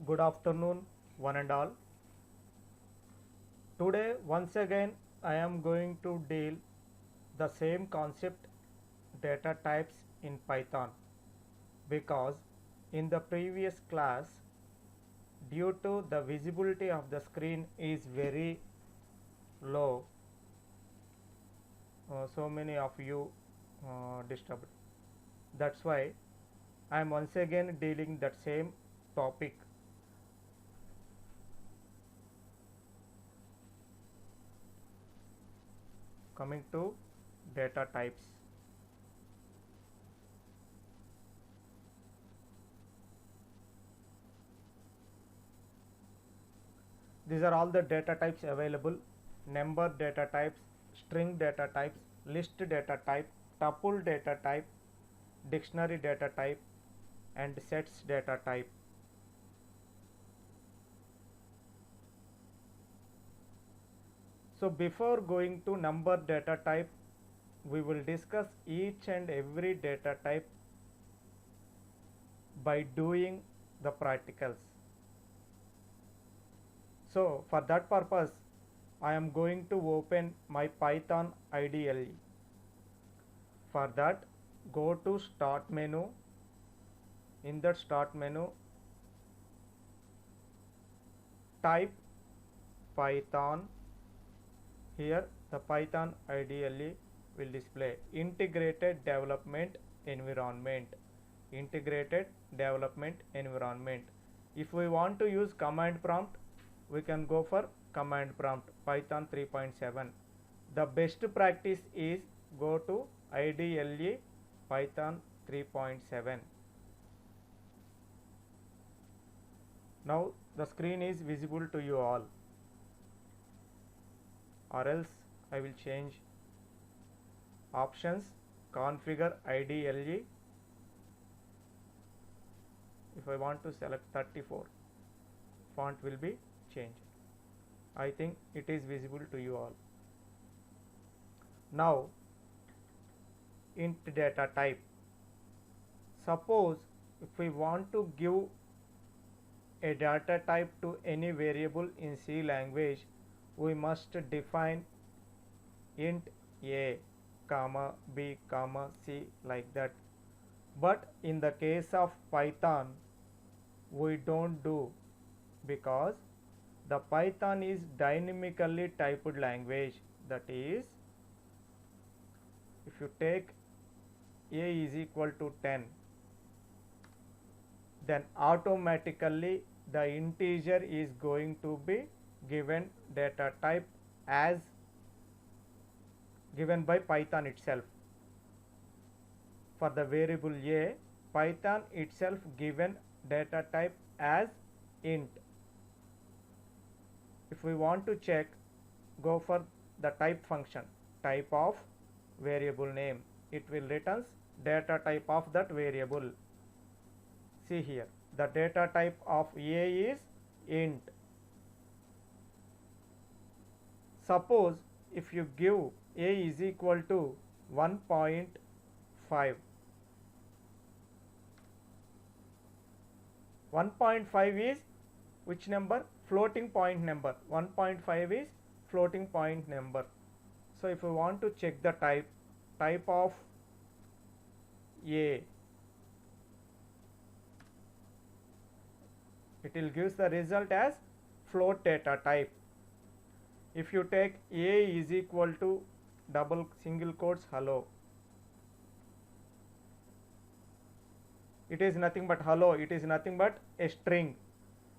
Good afternoon, one and all. Today, once again, I am going to deal the same concept data types in Python because in the previous class, due to the visibility of the screen is very low, so many of you disturbed. That's why I am once again dealing that same topic. Coming to data types. These are all the data types available: number data types, string data types, list data type, tuple data type, dictionary data type, and sets data type. So before going to number data type, we will discuss each and every data type by doing the practicals. So for that purpose, I am going to open my Python IDLE. For that, go to Start menu. In that Start menu, type Python. Here the Python IDLE will display integrated development environment. Integrated development environment. If we want to use command prompt, we can go for command prompt Python 3.7. The best practice is go to IDLE Python 3.7. Now the screen is visible to you all, or else I will change options, configure IDLE. If I want to select 34, font will be changed. I think it is visible to you all. Now int data type. Suppose if we want to give a data type to any variable in C language, we must define int a comma b comma c like that. But in the case of Python, we don't do, because the Python is dynamically typed language. That is, if you take a is equal to 10, then automatically the integer is going to be given data type as given by Python itself. For the variable a, Python itself given data type as int. If we want to check, go for the type function, type of variable name. It will returns data type of that variable. See here, the data type of a is int. Suppose if you give a is equal to 1.5, 1.5 is which number? Floating point number. 1.5 is floating point number. So if we want to check the type of a, it will give the result as float data type. If you take a is equal to double single quotes hello, it is nothing but hello, it is nothing but a string.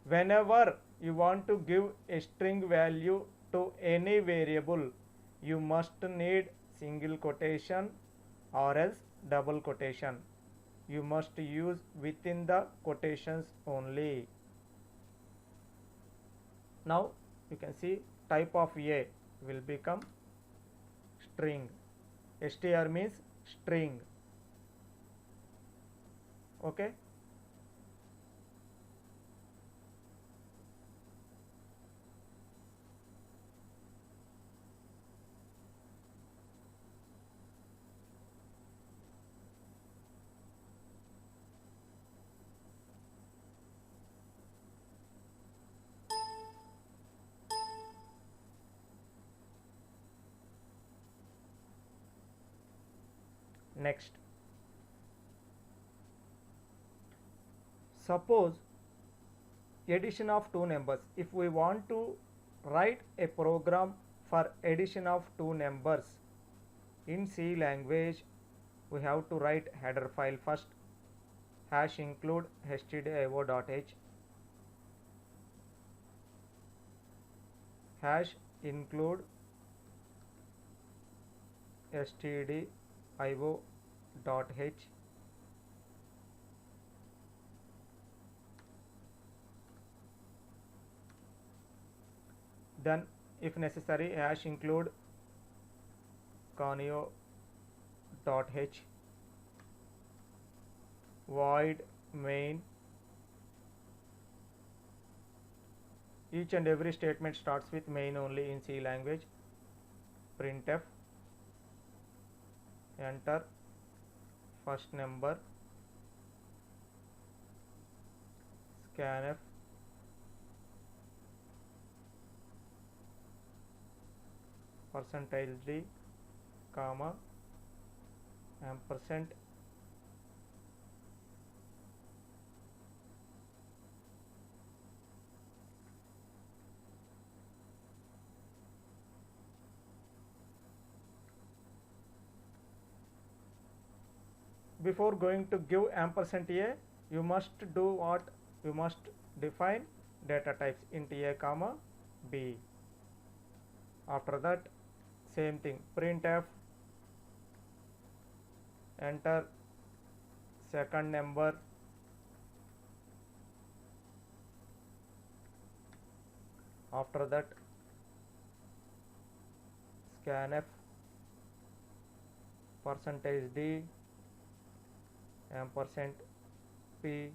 Whenever you want to give a string value to any variable, you must need single quotation or else double quotation. You must use within the quotations only. Now you can see type of a will become string. str means string. Okay. Next, suppose addition of two numbers. If we want to write a program for addition of two numbers in C language, we have to write header file first, hash include stdio.h, hash include stdio.h, then if necessary hash include conio.h, void main. Each and every statement starts with main only in C language. Printf, enter first number, scanf, %d, comma, ampersand, before going to give ampersand a, you must do what? You must define data types int a comma b. After that, same thing, printf, enter second number, after that scanf, %d, ampersand p.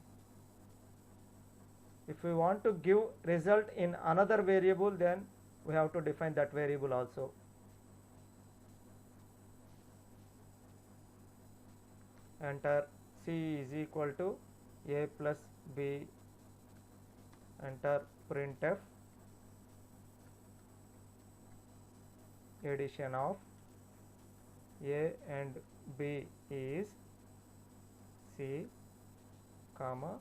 If we want to give result in another variable, then we have to define that variable also. Enter C is equal to a plus b, enter printf, addition of a and b is C, comma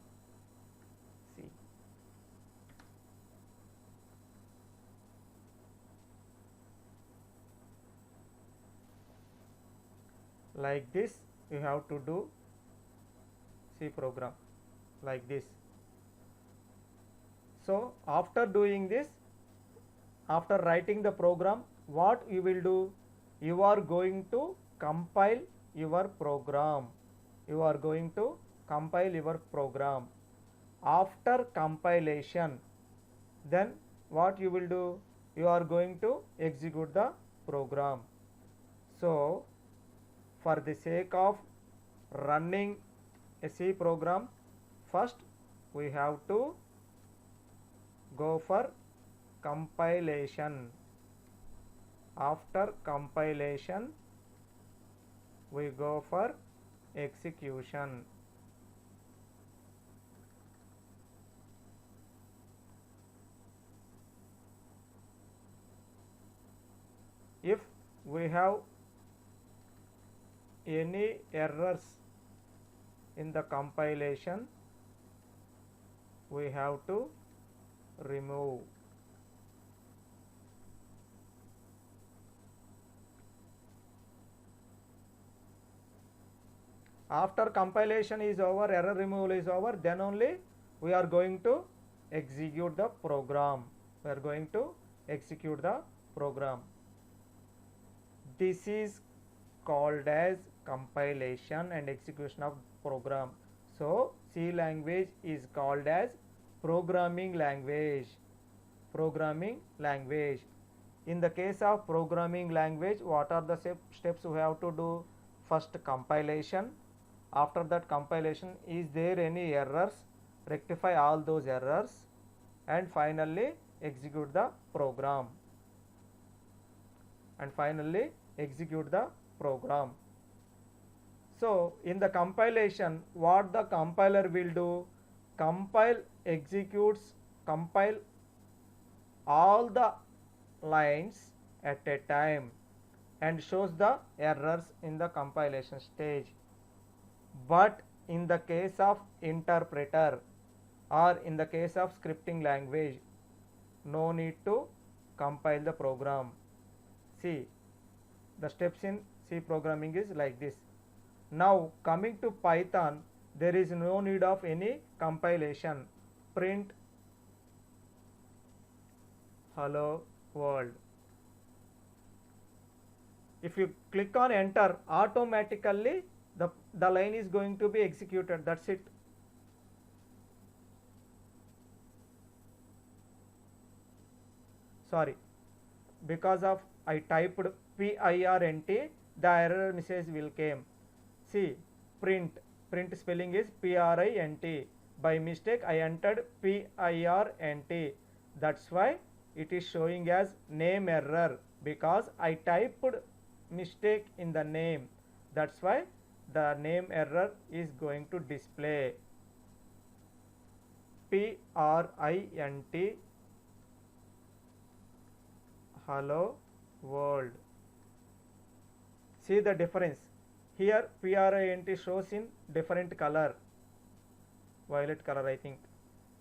C. Like this you have to do C program like this. So after doing this, after writing the program, what you will do? You are going to compile your program. You are going to compile your program. After compilation, then what you will do? You are going to execute the program. So for the sake of running a C program, first we have to go for compilation. After compilation, we go for execution. If we have any errors in the compilation, we have to remove. After compilation is over, error removal is over, then only we are going to execute the program. We are going to execute the program. This is called as compilation and execution of program. So C language is called as programming language. Programming language. In the case of programming language, what are the steps we have to do? First compilation. After that compilation, is there any errors? Rectify all those errors, and finally execute the program. And finally execute the program. So in the compilation, what the compiler will do? Compile all the lines at a time, and shows the errors in the compilation stage. But in the case of interpreter or in the case of scripting language, no need to compile the program. See, the steps in C programming is like this. Now coming to Python, there is no need of any compilation. Print hello world. If you click on enter, automatically the line is going to be executed. That's it. Sorry, because of I typed PIRNT, the error message will came. See, print spelling is PRINT. By mistake I entered PIRNT. That's why it is showing as name error, because I typed mistake in the name. That's why the name error is going to display. PRINT hello world. See the difference. Here PRINT shows in different color, violet color I think.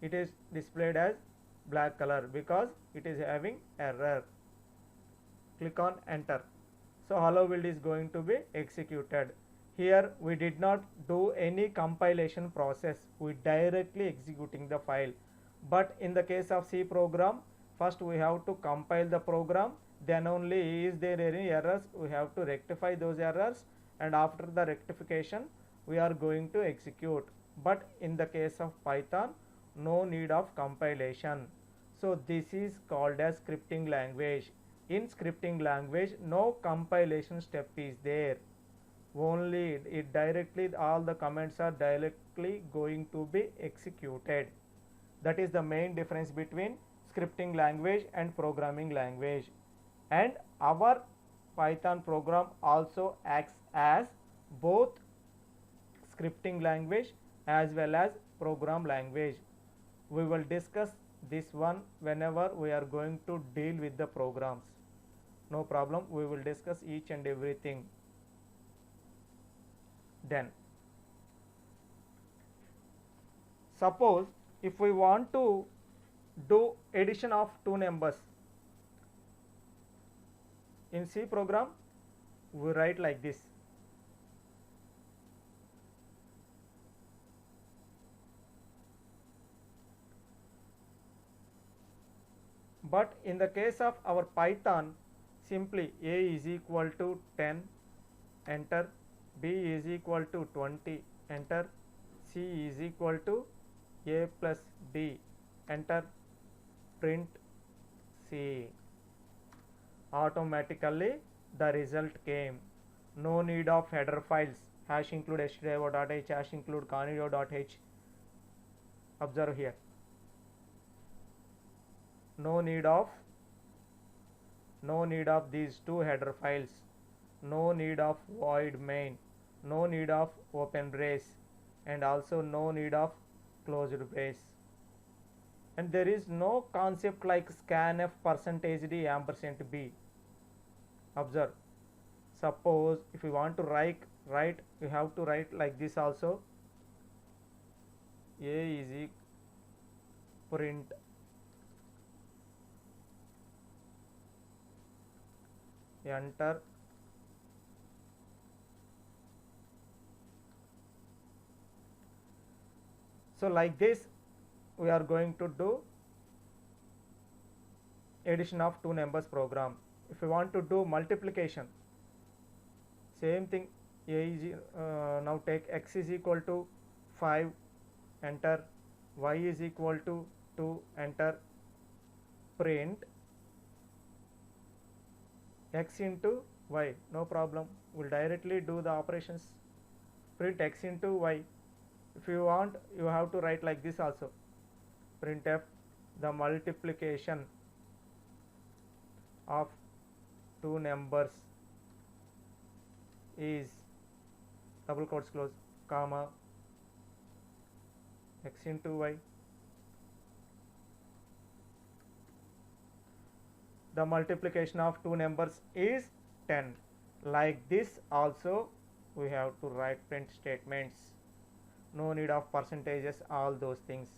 It is displayed as black color because it is having error. Click on enter. So hello world is going to be executed. Here we did not do any compilation process, we directly executing the file. But in the case of C program, first we have to compile the program, then only is there any errors, we have to rectify those errors, and after the rectification we are going to execute. But in the case of Python, no need of compilation. So this is called as scripting language. In scripting language, no compilation step is there. Only it directly, all the commands are directly going to be executed. That is the main difference between scripting language and programming language. And our Python program also acts as both scripting language as well as program language. We will discuss this one whenever we are going to deal with the programs. No problem, we will discuss each and everything. Then suppose if we want to do addition of two numbers in C program, we write like this. But in the case of our Python, simply A is equal to 10, enter, B is equal to 20, enter, C is equal to A plus B, enter, print C. Automatically the result came. No need of header files, hash include stdio.h, hash include conio.h. Observe here. No need of these two header files, no need of void main, no need of open brace, and also no need of closed brace. And there is no concept like scanf %d %b. Observe. Suppose if you want to write, you have to write like this also. A is equal print enter, so like this we are going to do addition of two numbers program. If you want to do multiplication, same thing. A is now take x is equal to 5, enter, y is equal to 2, enter, print x into y, no problem, we'll directly do the operations. Print x into y. If you want, you have to write like this also. Printf the multiplication of two numbers is double quotes close, comma, x into y. The multiplication of two numbers is 10. Like this also we have to write print statements, no need of percentages, all those things.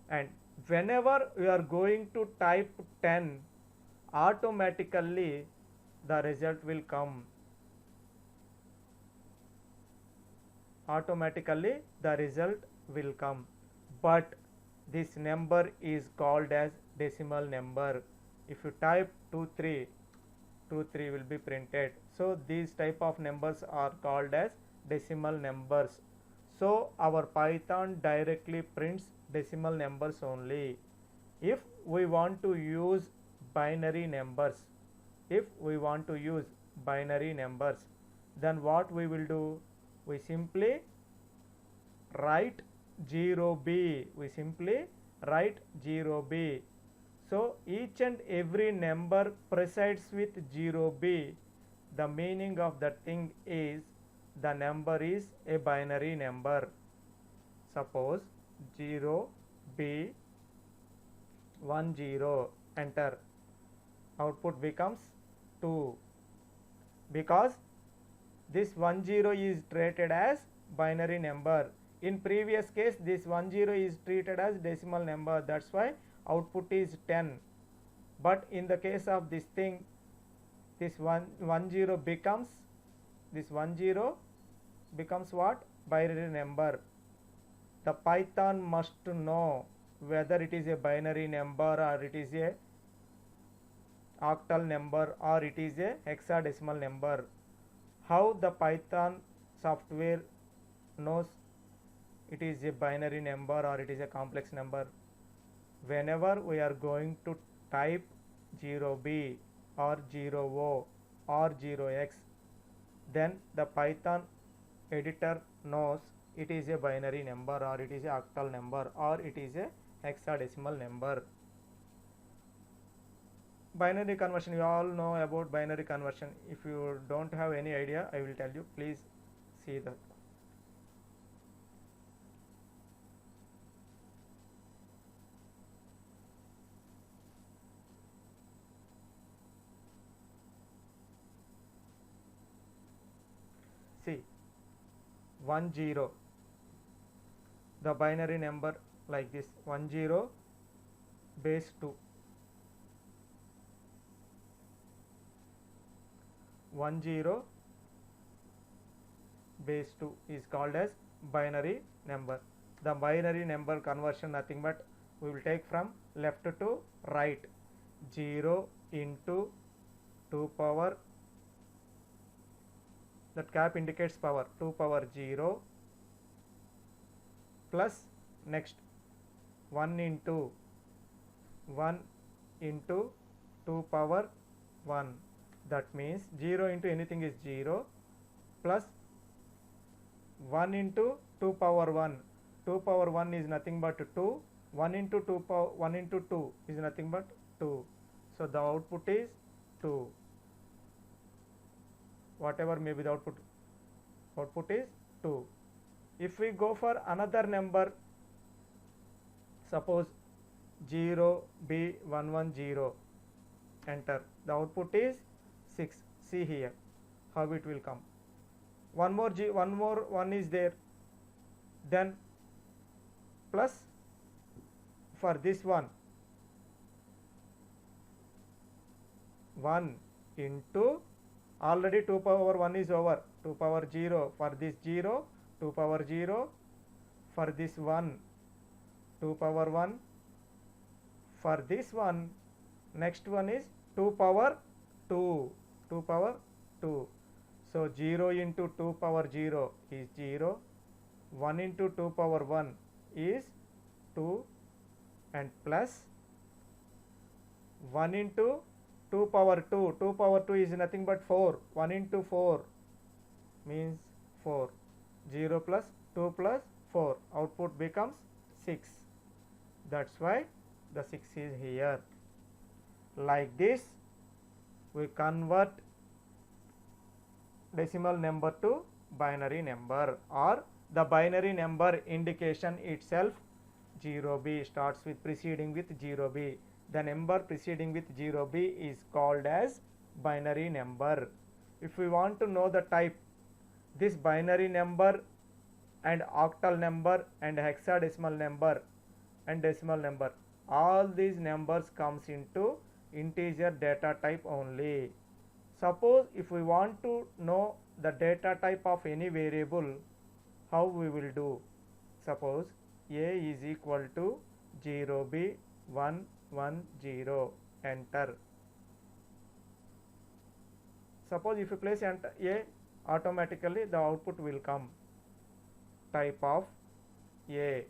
And whenever we are going to type 10, automatically the result will come. Automatically the result will come, but this number is called as decimal number. If you type 23, 23 will be printed. So these type of numbers are called as decimal numbers. So our Python directly prints decimal numbers only. If we want to use binary numbers, if we want to use binary numbers, then what we will do? We simply write 0b. We simply write 0b. So each and every number precedes with 0b. The meaning of that thing is the number is a binary number. Suppose 0b 10, enter, output becomes 2, because this 10 is treated as binary number. In previous case this 10 is treated as decimal number, that's why output is 10. But in the case of this thing, this 10 becomes, this 10 becomes what? Binary number. The Python must know whether it is a binary number or it is a octal number or it is a hexadecimal number. How the Python software knows it is a binary number or it is a complex number? Whenever we are going to type 0b or 0o or 0x, then the Python editor knows it is a binary number or it is a octal number or it is a hexadecimal number. Binary conversion, you all know about binary conversion. If you don't have any idea, I will tell you. Please see that. See, 10, the binary number like this, 10 base 2, 10 base 2 is called as binary number. The binary number conversion nothing but we will take from left to right, 0 into 2 power, that cap indicates power, 2 power 0 plus next 1 into 2 power 1, that means 0 into anything is 0 plus 1 into 2 power 1, 2 power 1 is nothing but 2, 1 into 2 power 1 into 2 is nothing but 2. So the output is 2. Whatever may be the output is 2. If we go for another number, suppose 0b110, enter, the output is 6. See here how it will come. One more 1 is there, then plus for this one 1 into, already 2 power 1 is over, 2 power 0, for this 0, 2 power 0, for this 1, 2 power 1, for this one, next one is 2 power 2, 2 power 2. So 0 into 2 power 0 is 0, 1 into 2 power 1 is 2, and plus 1 into 2 power 2, 2 power 2 is nothing but 4, 1 into 4 means 4, 0 plus 2 plus 4, output becomes 6. That's why the 6 is here. Like this we convert decimal number to binary number, or the binary number indication itself 0b starts with preceding with 0b. The number preceding with 0b is called as binary number. If we want to know the type, this binary number and octal number and hexadecimal number and decimal number, all these numbers comes into integer data type only. Suppose if we want to know the data type of any variable, how we will do? Suppose a is equal to 0b 110, enter. Suppose if you place enter a, automatically the output will come. Type of a,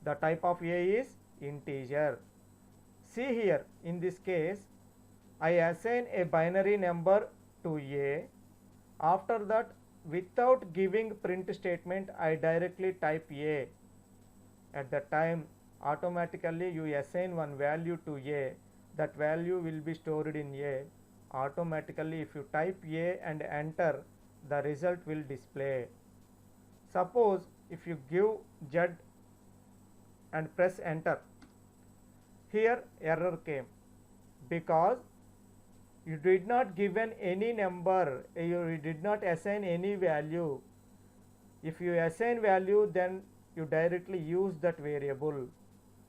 the type of a is integer. See here, in this case I assign a binary number to a. After that, without giving print statement, I directly type a. At the time, automatically you assign one value to a, that value will be stored in a. Automatically if you type a and enter, the result will display. Suppose if you give z and press enter, here error came because you did not given any number, you did not assign any value. If you assign value, then you directly use that variable,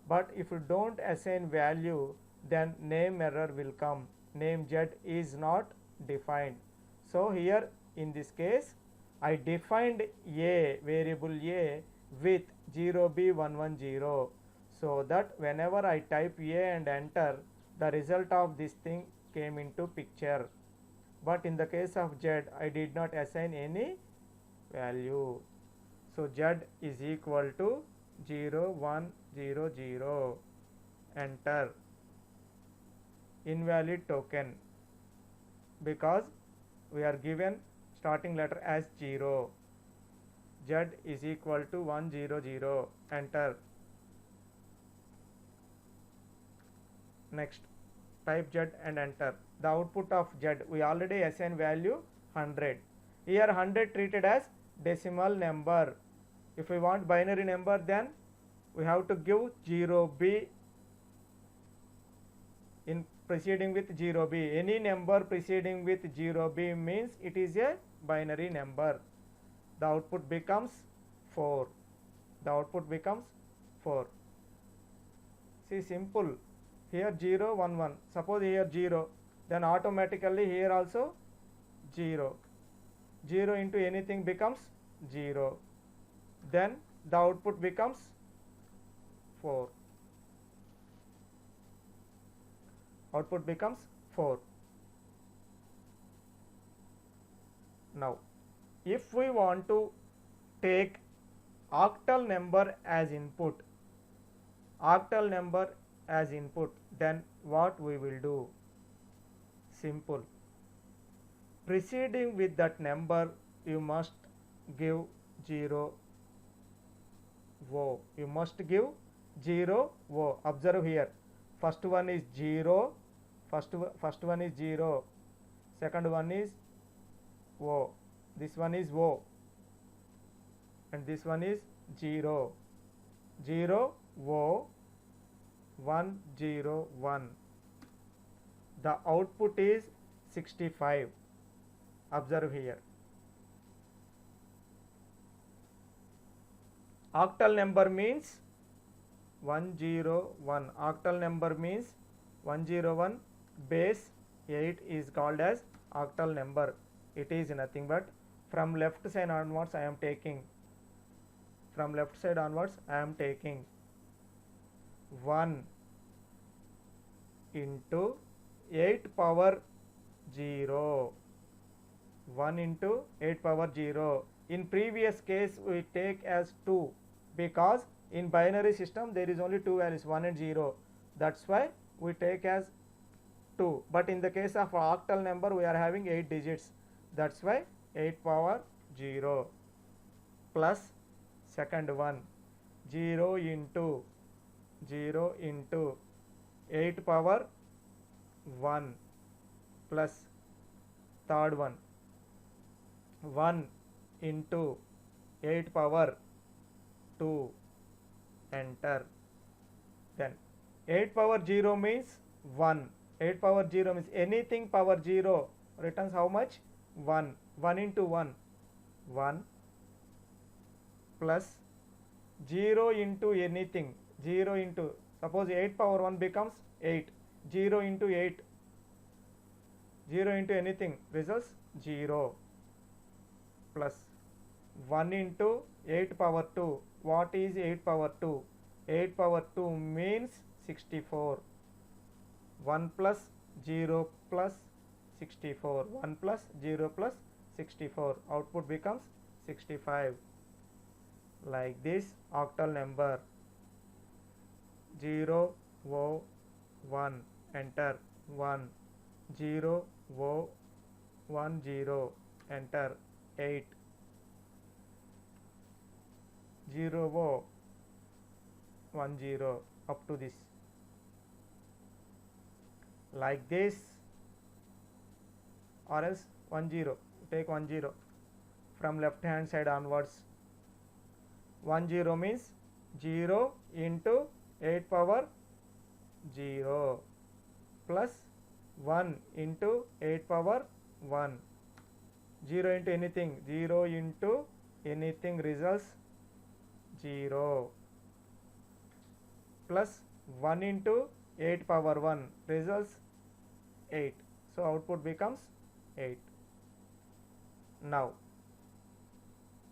but if you don't assign value, then name error will come. Name z is not defined. So here in this case I defined a, variable a, with 0b110, so that whenever I type a and enter, the result of this thing came into picture. But in the case of z, I did not assign any value. So z is equal to 0100, enter. Invalid token, because we are given starting letter as 0. Z is equal to 100, enter. Next, type z and enter. The output of z, we already assign value 100. Here 100 treated as decimal number. If we want binary number, then we have to give 0b in preceding with 0b. Any number preceding with 0b means it is a binary number. The output becomes 4. The output becomes 4. See, simple. Here 0 1 1. Suppose here 0, then automatically here also 0. 0 into anything becomes 0. Then the output becomes 4. Output becomes 4. Now, if we want to take octal number as input, then what we will do? Simple. Preceding with that number, you must give 0 O. You must give 0 O. Observe here. First one is 0. First one is 0. Second one is O. This one is O. And this one is 0. 0 O 1 0 1. The output is 65. Observe here. Octal number means 101. Octal number means 101. Base 8 is called as octal number. It is nothing but from left side onwards I am taking. From left side onwards I am taking 1 into 8 power 0. 1 into 8 power 0. In previous case we take as 2, because in binary system there is only 2 values, 1 and 0. That's why we take as 2. But in the case of octal number we are having 8 digits. That's why 8 power 0 plus second one 0 into 8 power 1 plus third one 1 into 8 power 2, enter. Then 8 power 0 means 1. 8 power 0 means anything power 0 returns how much? 1. 1 into 1, 1 plus 0 into anything, 0 into, suppose 8 power 1 becomes 8, 0 into 8, 0 into anything results 0, plus 1 into 8 power 2. What is 8 power 2? 8 power 2 means 64. 1 plus 0 plus 64. 1 plus 0 plus 64. Output becomes 65. Like this octal number 0 0 1, enter 1, 0 0 1 0, enter 8, 0 0 1 0, up to this. Like this, or else 1 0, take 1 0 from left hand side onwards. 1 0 means 0 into 8 power 0 plus 1 into 8 power 1. 0 into anything, 0 into anything results 0, plus 1 into 8 power 1 results 8. So output becomes 8. Now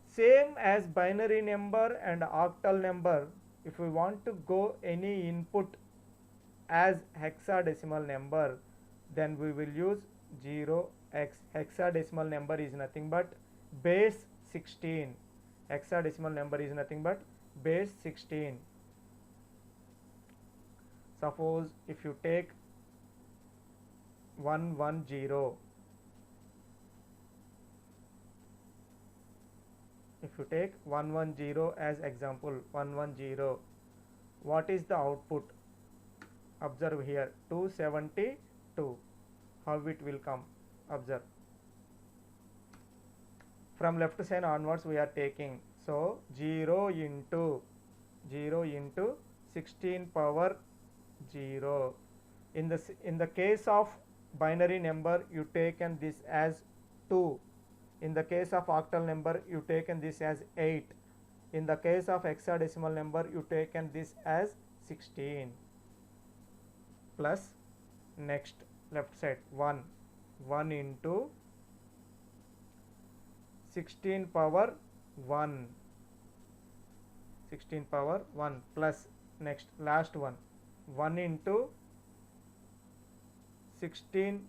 same as binary number and octal number, if we want to go any input as hexadecimal number, then we will use 0x. Hexadecimal number is nothing but base 16. Hexadecimal number is nothing but base 16. Suppose if you take 110, if you take 110 as example, 110, what is the output? Observe here, 272. How it will come? Observe. From left side onwards we are taking. So 0 into 16 power 0. In the case of binary number, you taken this as 2. In the case of octal number, you taken this as 8. In the case of hexadecimal number, you taken this as 16. Plus next left side 1 into 16 power 1, 16 power 1, plus next last one 1 into 16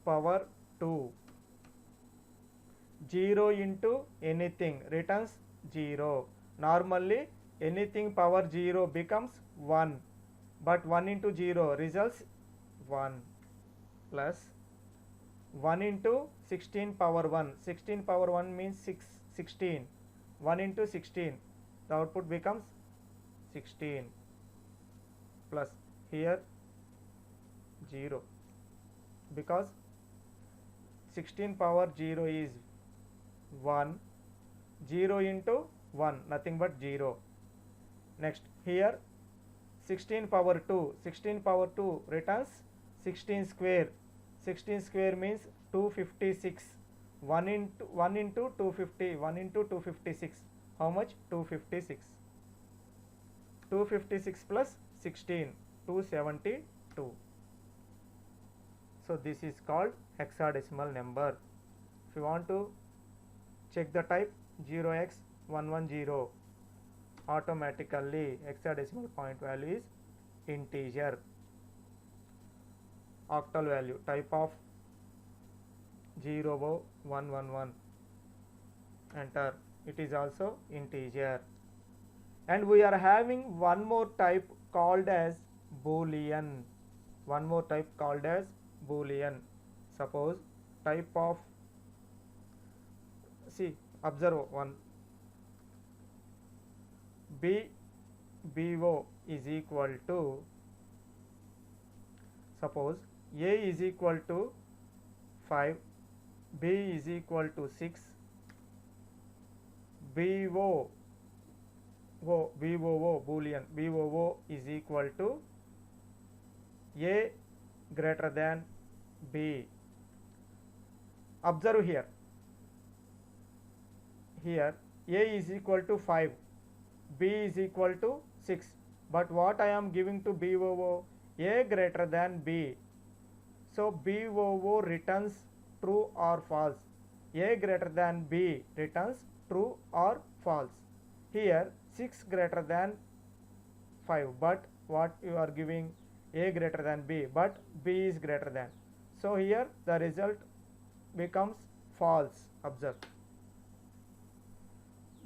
power 2. 0 into anything returns 0. Normally anything power 0 becomes 1, but 1 into 0 results 1, plus 1 into 16 power 1. 16 power 1 means 16. 1 into 16, the output becomes 16, plus here 0, because 16 power 0 is 1, 0 into 1 nothing but 0. Next here 16 power 2, 16 power 2 returns 16 square. 16 square means 256. 1 into 250, 1 into 256, how much? 256. 256 plus 16, 272. So this is called hexadecimal number. If you want to check the type, 0x110, automatically hexadecimal point value is integer. Octal value, type of 00111, enter, it is also integer. And we are having one more type called as boolean. One more type called as boolean. Suppose type of, see, observe one, bo is equal to, suppose a is equal to 5, b is equal to 6, BOO boolean, BOO is equal to a greater than b. Observe here. Here a is equal to 5, b is equal to 6, but what I am giving to BOO? A greater than b. So BOO returns true or false. A greater than b returns true or false. Here 6 greater than 5, but what you are giving? A greater than b, but b is greater than. So here the result becomes false. Observe,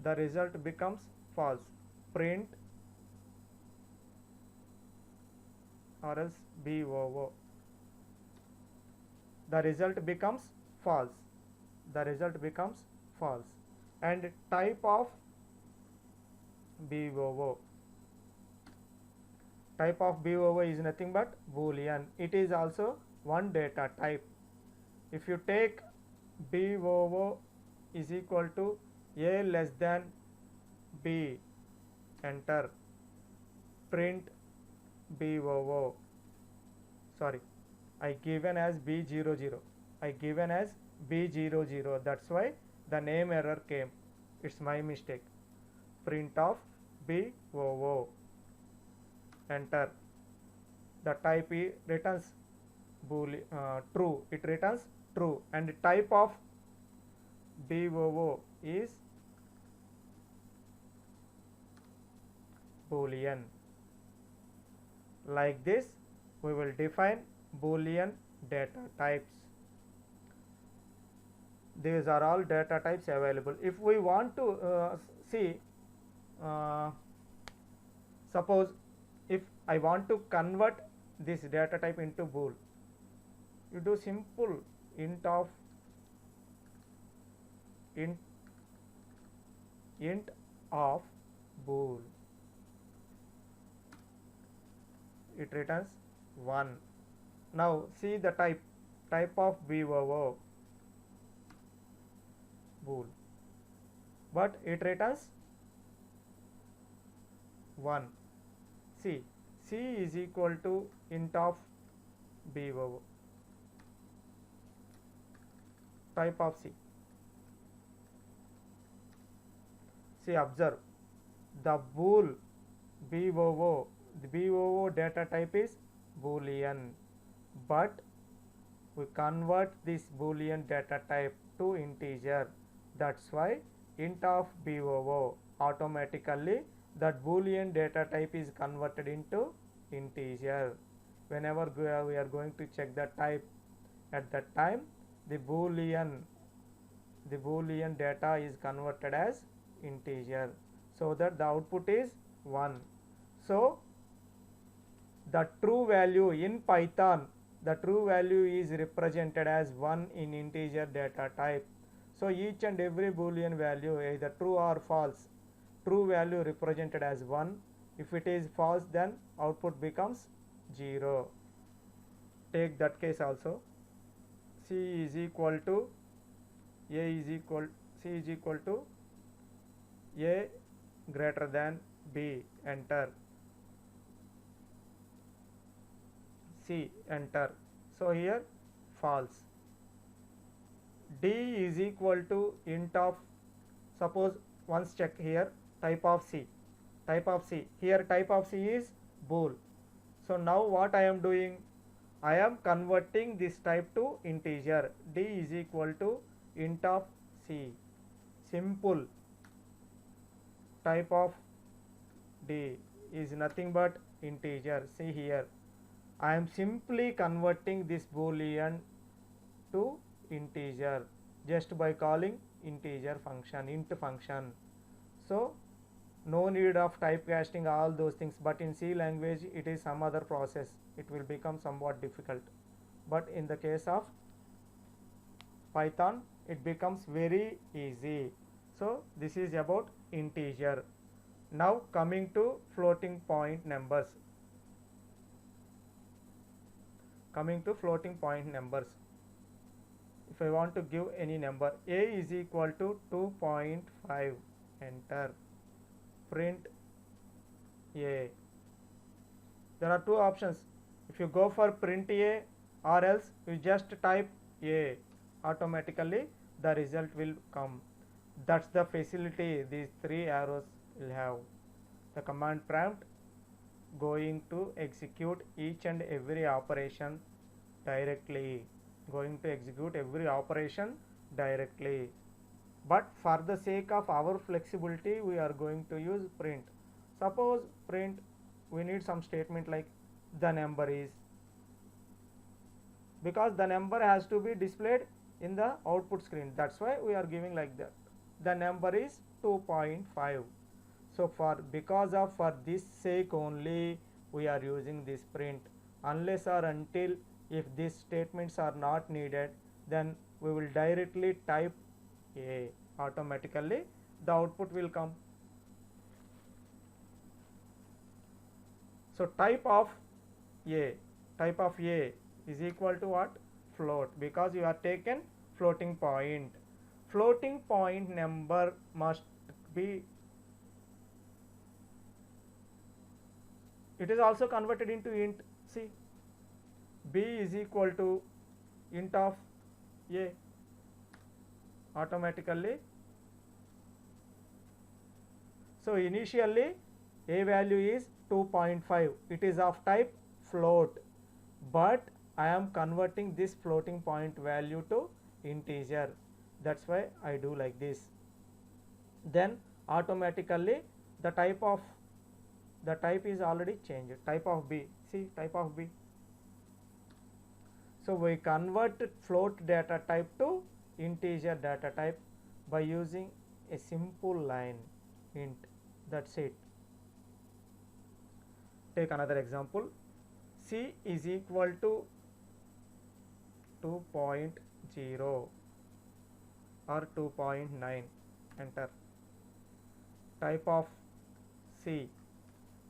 the result becomes false. Print or else BOO. The result becomes false. The result becomes false. And type of BOO. Type of BOO is nothing but Boolean. It is also one data type. If you take BOO is equal to A less than B, enter, print BOO. Sorry, I given as B00. I given as B00. That's why the name error came. It's my mistake. Print of BOO. Enter. The type returns true. It returns true. And the type of BOO is Boolean. Like this, we will define Boolean data types. These are all data types available. If we want to see, suppose if I want to convert this data type into bool, you do simple int of bool. It returns 1. Now see the type of BOO, bool, but it returns 1. See, C is equal to int of BOO, type of C. See, observe, the bool BOO, the BOO data type is Boolean, but we convert this Boolean data type to integer. That's why int of BOO, automatically that Boolean data type is converted into integer. Whenever we are going to check the type, at that time the Boolean data is converted as integer, so that the output is 1. So the true value in Python, the true value is represented as 1 in integer data type. So each and every Boolean value, either true or false, true value represented as 1. If it is false, then output becomes 0. Take that case also. C is equal to A greater than B, enter. C, enter. So here false. D is equal to int of, suppose once check here, type of C. Here type of C is bool. So now what I am doing? I am converting this type to integer. D is equal to int of C. Simple. Type of D is nothing but integer. See here, I am simply converting this Boolean to integer just by calling integer function, int function. So no need of typecasting all those things, but in C language it is some other process. It will become somewhat difficult, but in the case of Python it becomes very easy. So this is about integer. Now coming to floating point numbers. If I want to give any number, A is equal to 2.5, enter, print A. There are two options. If you go for print A, or else you just type a, automatically the result will come. That's the facility these three arrows will have. The command prompt going to execute each and every operation directly, going to execute every operation directly. But for the sake of our flexibility, we are going to use print. Suppose print, we need some statement like the number is, because the number has to be displayed in the output screen. That's why we are giving like that. The number is 2.5. So for this sake only we are using this print. Unless or until if these statements are not needed, then we will directly type a, automatically the output will come. So type of a is equal to what? Float, because you are taken floating point. Floating point number must be, it is also converted into int. See, b is equal to int of a, automatically. So initially a value is 2.5, it is of type float, but I am converting this floating point value to integer. That's why I do like this. Then automatically the type is already changed. Type of b, see, type of b. So we convert float data type to integer data type by using a simple line int. That's it. Take another example. C is equal to 2.0 or 2.9. Enter. Type of C,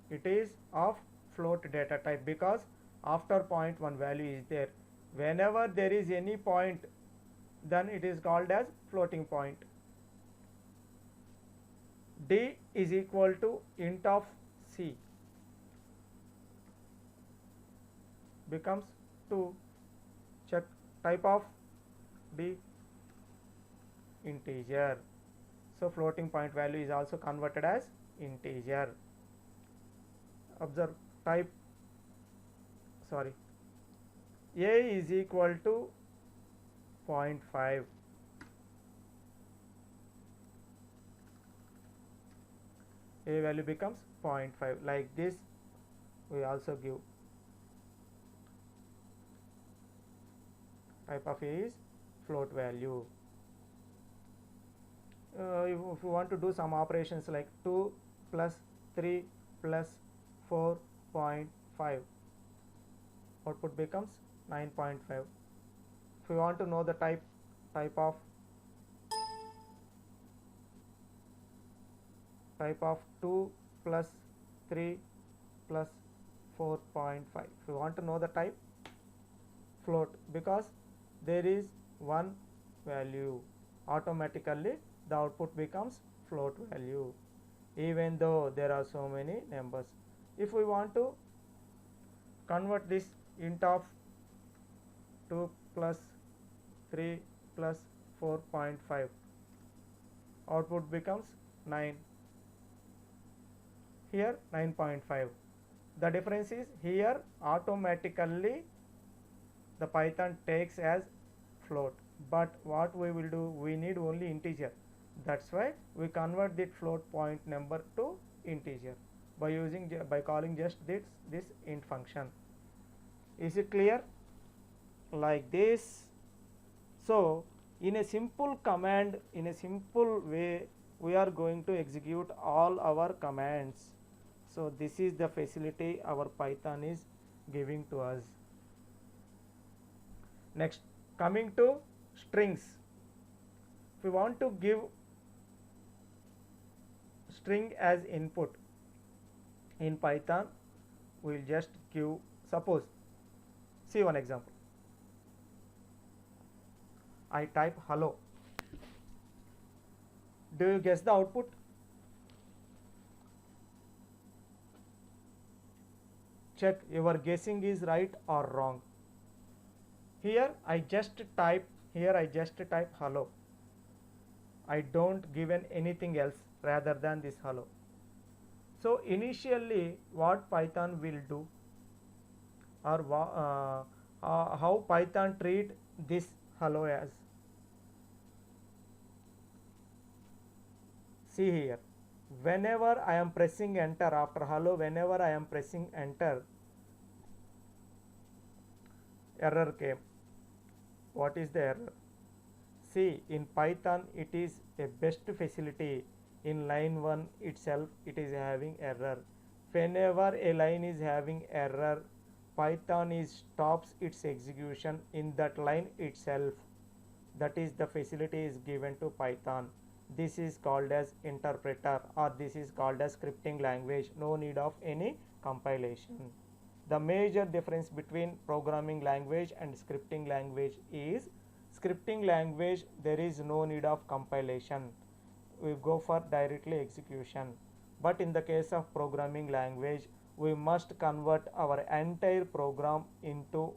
it is of float data type, because after point one value is there. Whenever there is any point, then it is called as floating point. D is equal to int of C, becomes 2. Check. Type of D, integer. So floating point value is also converted as integer. Observe, type, sorry, a is equal to 0.5. A value becomes 0.5. Like this we also give. Type of A is float value. If you want to do some operations like 2 plus 3 plus 4.5, output becomes 9.5. If you want to know the type of 2 plus 3 plus 4.5, if you want to know the type, float, because there is one value, automatically the output becomes float value, even though there are so many numbers. If we want to convert this int of 2 plus 3 plus 4.5, output becomes 9. Here 9.5. The difference is here automatically the Python takes as float, but what we will do, we need only integer. That's why we convert the float point number to integer by calling just this int function. Is it clear? Like this. So in a simple command, in a simple way, we are going to execute all our commands. So this is the facility our Python is giving to us. Next, coming to strings. If we want to give string as input in Python, we will just give, suppose, see one example. I type hello. Do you guess the output? Check your guessing is right or wrong. Here I just type hello. I don't given anything else rather than this hello. So initially what Python will do, or how Python treat this hello as, see here, whenever I am pressing enter after hello, whenever I am pressing enter, error came. What is the error? See, in Python it is a best facility. In line 1 itself it is having error. Whenever a line is having error, Python stops its execution in that line itself. That is the facility is given to Python. This is called as interpreter, or this is called as scripting language. No need of any compilation. The major difference between programming language and scripting language is, scripting language there is no need of compilation. We go for directly execution. But in the case of programming language, we must convert our entire program into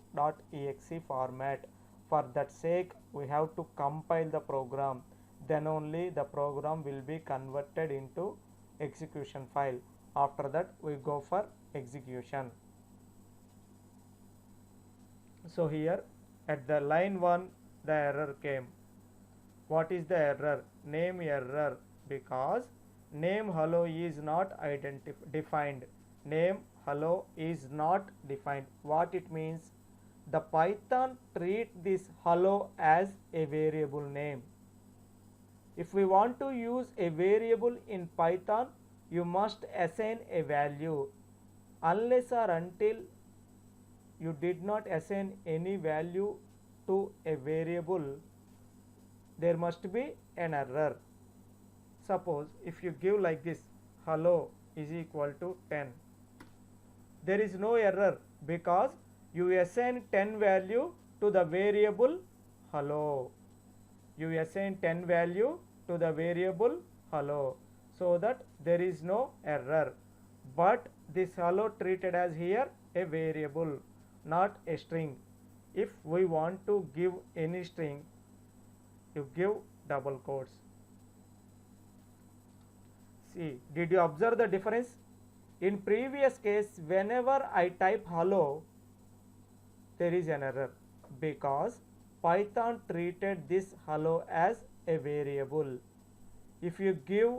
.exe format. For that sake, we have to compile the program. Then only the program will be converted into execution file. After that, we go for execution. So here at the line 1 the error came. What is the error? Name error, because name hello is not defined. Name hello is not defined. What it means? The Python treat this hello as a variable name. If we want to use a variable in Python, you must assign a value. Unless or until you did not assign any value to a variable, there must be an error. Suppose if you give like this, hello is equal to 10, there is no error because you assign 10 value to the variable hello. You assign 10 value to the variable hello, so that there is no error. But this hello treated as here a variable, not a string. If we want to give any string, you give double quotes. See, did you observe the difference? In previous case, whenever I type hello, there is an error because Python treated this hello as a variable. If you give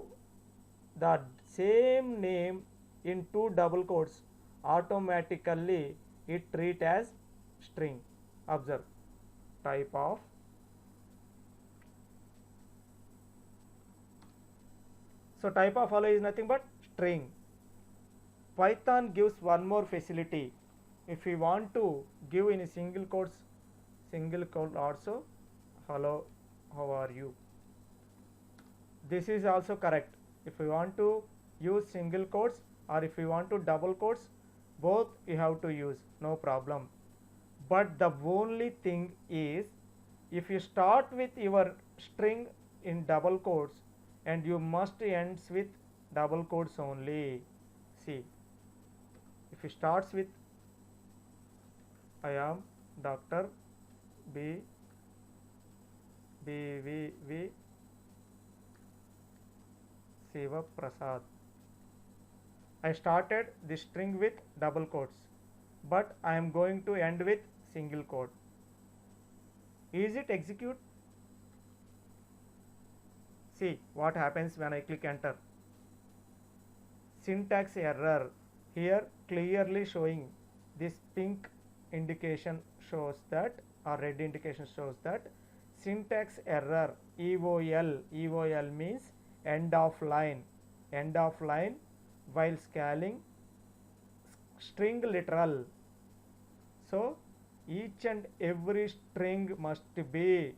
the same name in two double quotes, automatically it treat as string. Observe, type of hello is nothing but string. Python gives one more facility. If we want to give in a single quote also, hello, how are you? This is also correct. If we want to use single quotes or if we want to double quotes, both you have to use, no problem. But the only thing is, if you start with your string in double quotes, and you must ends with double quotes only. See, if it starts with I am Dr. B.V.V. Siva Prasad. I started this string with double quotes, but I am going to end with single quote. Is it execute? See what happens when I click enter. Syntax error. Here clearly showing this pink indication shows that, or red indication shows that, syntax error. EOL means end of line while scaling string literal. So each and every string must be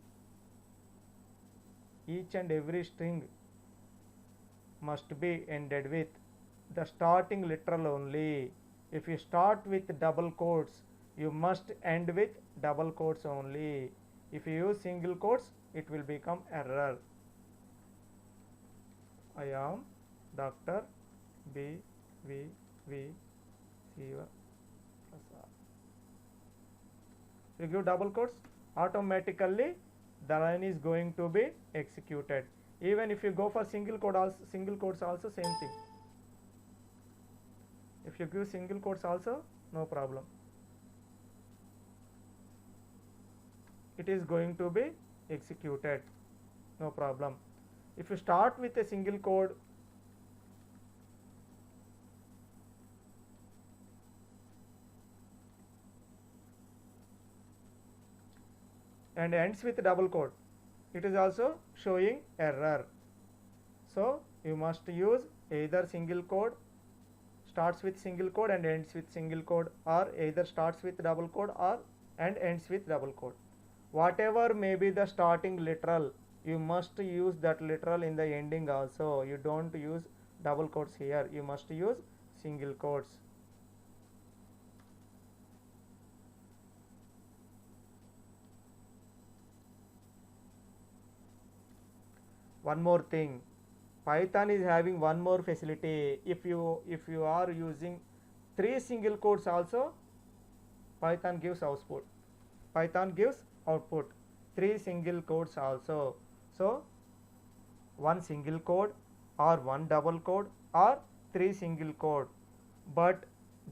ended with the starting literal only. If you start with double quotes, you must end with double quotes only. If you use single quotes, it will become error. I am Dr. B.V.V. Siva Prasad. If you give double quotes, automatically the line is going to be executed. Even if you go for single quotes also same thing. If you give single quotes also, no problem. It is going to be executed, no problem. If you start with a single quote, and ends with double quote, it is also showing error. So you must use either single quote, starts with single quote and ends with single quote, or either starts with double quote or and ends with double quote. Whatever may be the starting literal, you must use that literal in the ending also. You don't use double quotes here, you must use single quotes. One more thing, Python is having one more facility. If you are using 3 single quotes also, Python gives output. Python gives output 3 single quotes also. So one single quote or one double quote or 3 single quote. But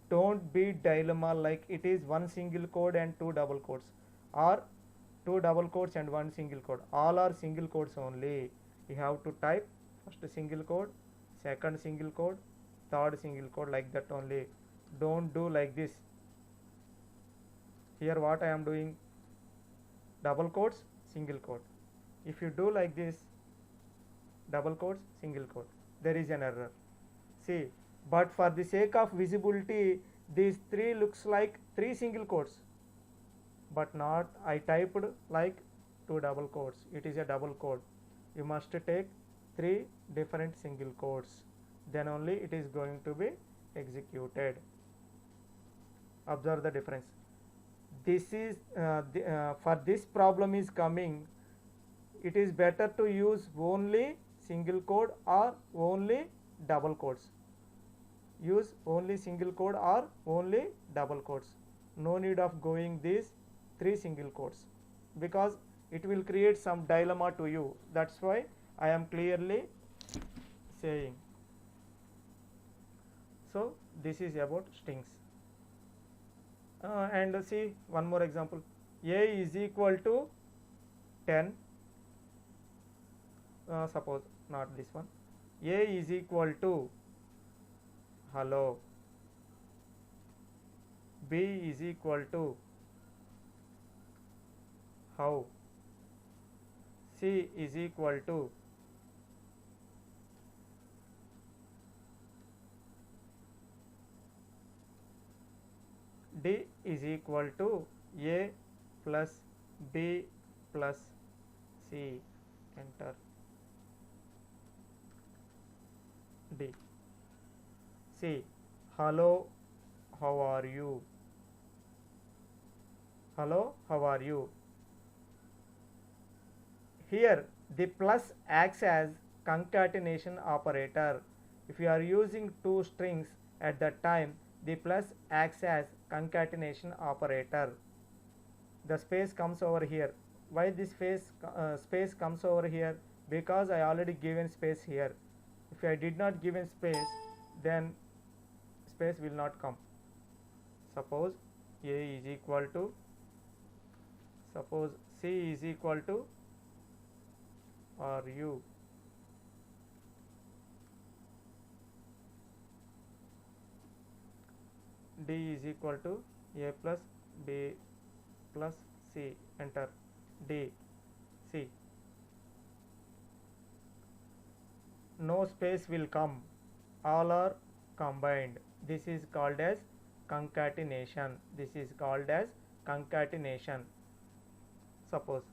don't be dilemma like it is one single quote and 2 double quotes, or 2 double quotes and 1 single quote. All are single quotes only. You have to type first single quote, second single quote, third single quote, like that only. Don't do like this. Here what I am doing, double quotes, single quote. If you do like this, double quotes, single quote, there is an error. See, but for the sake of visibility, these 3 looks like 3 single quotes, but not, I typed like 2 double quotes. It is a double quote. You must take 3 different single quotes, then only it is going to be executed. Observe the difference. This is for this problem is coming, it is better to use only single quote or only double quotes. Use only single quote or only double quotes. No need of going these 3 single quotes, because it will create some dilemma to you. That's why I am clearly saying. So this is about strings. And see one more example. A is equal to 10. Suppose not this one. A is equal to hello. B is equal to how. C is equal to D is equal to A plus B plus C. Enter. D. C. Hello, how are you? Hello, how are you? Here the plus acts as concatenation operator. If you are using 2 strings at that time, the plus acts as concatenation operator. The space comes over here. Why this space comes over here? Because I already given space here. If I did not given space, then space will not come. Suppose A is equal to, suppose C is equal to or U. D is equal to A plus B plus C. Enter. D. C. No space will come. All are combined. This is called as concatenation. This is called as concatenation. Suppose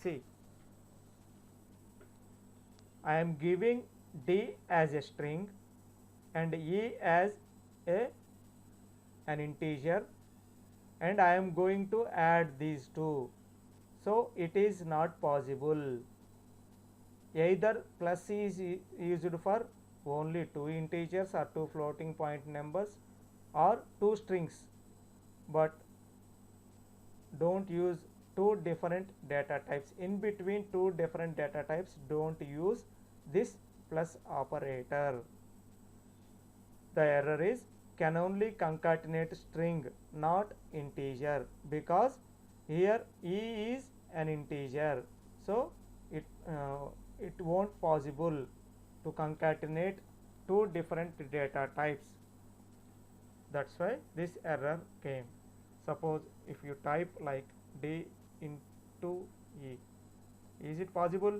see, I am giving D as a string and E as an integer, and I am going to add these two. So it is not possible. Either plus is used for only two integers or two floating point numbers or two strings, but don't use two different data types. In between two different data types, don't use this plus operator. The error is can only concatenate string, not integer, because here e is an integer, so it won't possible to concatenate two different data types. That's why this error came. Suppose if you type like d into e, is it possible?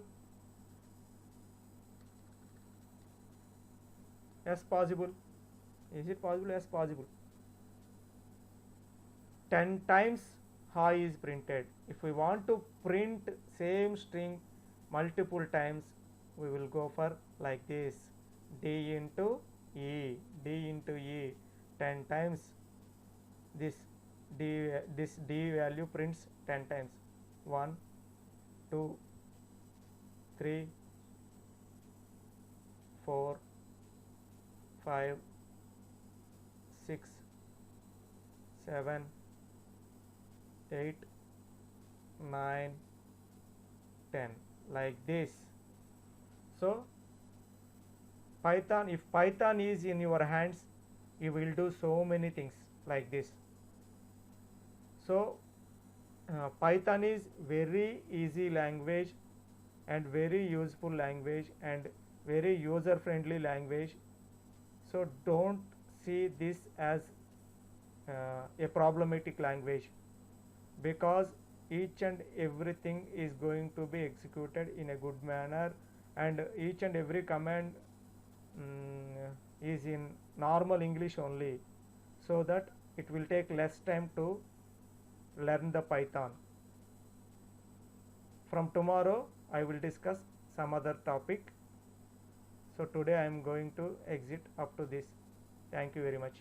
Yes, possible. Is it possible? Yes, possible. 10 times hi is printed. If we want to print same string multiple times, we will go for like this, d into e, d into e. 10 times this d value prints 10 times. 1 2 3 4 5 6 7 8 9 10, like this. So Python, if Python is in your hands, you will do so many things like this. So Python is very easy language and very useful language and very user friendly language. So don't see this as a problematic language, because each and everything is going to be executed in a good manner, and each and every command is in normal English only, so that it will take less time to learn the Python. From tomorrow I will discuss some other topic. So today I am going to exit up to this. Thank you very much.